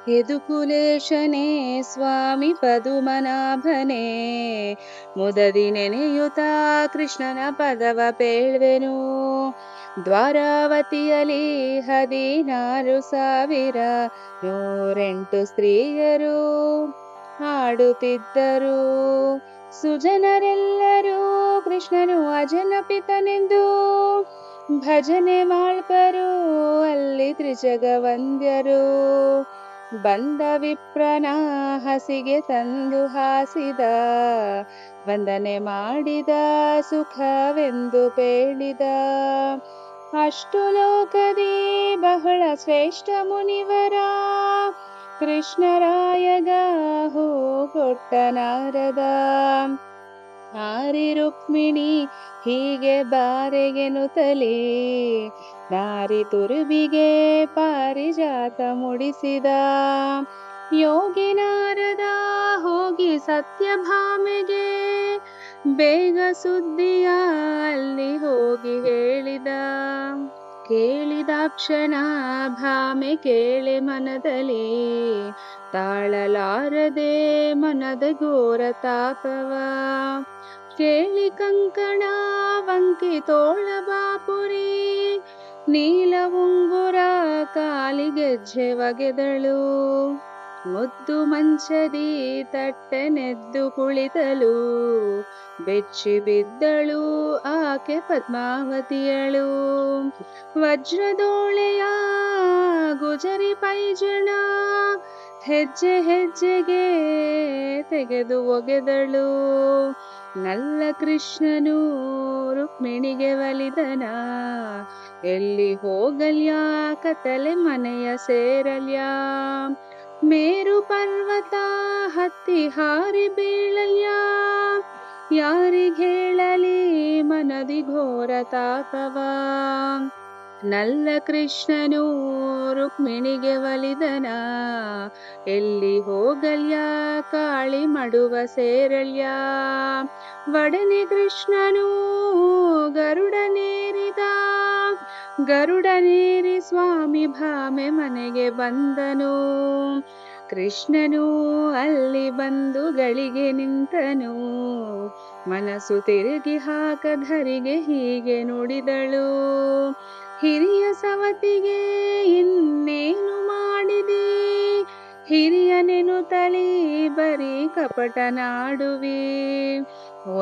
ಯದುಕುಲೇಶನೇ ಸ್ವಾಮಿ ಪದುಮನಾಭನೇ, ಮುದದಿ ನೆನೆಯುತ್ತಾ ಕೃಷ್ಣನ ಪದವ ಪೇಳ್ವೆನು. ದ್ವಾರಾವತಿಯಲ್ಲಿ 16,108 ಸ್ತ್ರೀಯರು ಹಾಡುತ್ತಿದ್ದರು. ಸುಜನರೆಲ್ಲರೂ ಕೃಷ್ಣನು ಅಜನಪಿತನೆಂದು ಭಜನೆ ಮಾಡ್ಪರು ಅಲ್ಲಿ ತ್ರಿಜಗವಂದ್ಯರು. ಬಂದ ವಿಪ್ರನ ಹಸಿಗೆ ತಂದು ಹಾಸಿದ, ವಂದನೆ ಮಾಡಿದ ಸುಖವೆಂದು ಪೇಳಿದ. ಅಷ್ಟು ಲೋಕದಿ ಬಹಳ ಶ್ರೇಷ್ಠ ಮುನಿವರ, ಕೃಷ್ಣರಾಯಗ ಹೂ ಕೊಟ್ಟ ನಾರದ. ನಾರಿ ರುಕ್ಮಿಣಿ ಹೀಗೆ ಬಾರೆಗೆನುತಲಿ, ನಾರಿ ತುರುಬಿಗೆ ಪಾರಿಜಾತ ಮುಡಿಸಿದ. ಯೋಗಿ ನಾರದ ಹೋಗಿ ಸತ್ಯಭಾಮೆಗೆ, ಬೇಗ ಸುದ್ದಿಯ ಅಲ್ಲಿ ಹೋಗಿ ಹೇಳಿದ. ಕೇಳಿದಾಕ್ಷಣ ಭಾಮೆ ಕೇಳೆ ಮನದಲ್ಲಿ, ತಾಳಲಾರದೆ ಮನದ ಘೋರ ತಾಪವ. ಕೇಳಿ ಕಂಕಣ ವಂಕಿ ತೋಳ ಬಾಪುರಿ, ನೀಲ ಉಂಗುರ ಕಾಲಿಗೆಜ್ಜೆ ಒಗೆದಳು. ಮುದ್ದು ಮಂಚದಿ ತಟ್ಟನೆದ್ದು ಕುಳಿತಳು, ಬೆಚ್ಚಿ ಬಿದ್ದಳು ಆಕೆ ಪದ್ಮಾವತಿಯಳು. ವಜ್ರದೋಳೆಯ ಗುಜರಿ ಪೈಜಣ, ಹೆಜ್ಜೆ ಹೆಜ್ಜೆಗೆ ತೆಗೆದು ಒಗೆದಳು. ನಲ್ಲ ಕೃಷ್ಣನು ರುಕ್ಮಿಣಿಗೆ ಒಲಿದನ, ಎಲ್ಲಿ ಹೋಗಲ್ಯಾ ಕತ್ತಲೆ ಮನೆಯ ಸೇರಲ್ಯಾ. ಮೇರು ಪರ್ವತ ಹತ್ತಿ ಹಾರಿ ಬೀಳಲ್ಯಾ, ಯಾರಿಗೇಳಲಿ ಮನದಿ ಘೋರ ತಾಪವ. ನಲ್ಲ ಕೃಷ್ಣನು ರುಕ್ಮಿಣಿಗೆ ಒಲಿದನ, ಎಲ್ಲಿ ಹೋಗಲ್ಯಾ ಕಾಳಿ ಮಡುವ ಸೇರಲ್ಯಾ. ಒಡನೆ ಕೃಷ್ಣನು ಗರುಡನೇರಿದ, ಗರುಡನೇರಿ ಸ್ವಾಮಿ ಭಾಮೆ ಮನೆಗೆ ಬಂದನು. ಕೃಷ್ಣನು ಅಲ್ಲಿ ಬಂದು ಗಳಿಗೆ ನಿಂತನು, ಮನಸ್ಸು ತಿರುಗಿ ಹಾಕಧರಿಗೆ ಹೀಗೆ ನುಡಿದಳು. ಹಿರಿಯ ಸವತಿಗೆ ಇನ್ನೇನು ಮಾಡಿದಿ, ಹಿರಿಯನೆನುತಲಿ ಬರೀ ಕಪಟನಾಡುವಿ.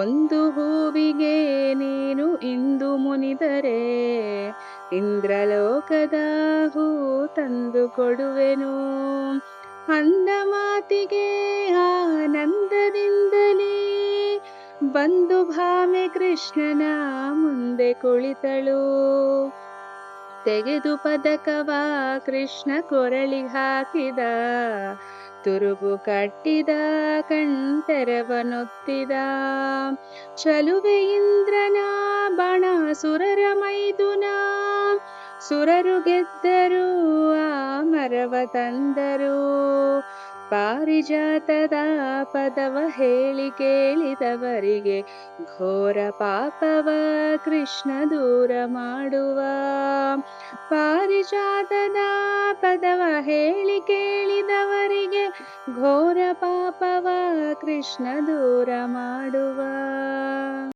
ಒಂದು ಹೂವಿಗೆ ನೀನು ಇಂದು ಮುನಿದರೆ, ಇಂದ್ರಲೋಕದ ಹೂ ತಂದು ಕೊಡುವೆನು. ಅಂದ ಮಾತಿಗೆ ಆನಂದದಿಂದಲೇ ಬಂದು ಭಾಮೆ ಕೃಷ್ಣನ ಮುಂದೆ ಕುಳಿತಳು. ತೆಗೆದು ಪದಕವ ಕೃಷ್ಣ ಕೊರಳಿಗೆ ಹಾಕಿದ, ತುರುಬು ಕಟ್ಟಿದ ಕಣ್ತೆರವನೊತ್ತಿದ. ಚಲುವೆ ಇಂದ್ರನ ಬಣ ಸುರರ ಮೈದುನ, ಸುರರು ಗೆದ್ದರು ಆ ಮರವ ತಂದರು. ಪಾರಿಜಾತದ ಪದವ ಹೇಳಿ ಕೇಳಿದವರಿಗೆ, ಘೋರ ಪಾಪವ ಕೃಷ್ಣ ದೂರ ಮಾಡುವ. ಪಾರಿಜಾತದ ಪದವ ಹೇಳಿ ಕೇಳಿದವರಿಗೆ, ಘೋರ ಪಾಪವ ಕೃಷ್ಣ ದೂರ ಮಾಡುವ.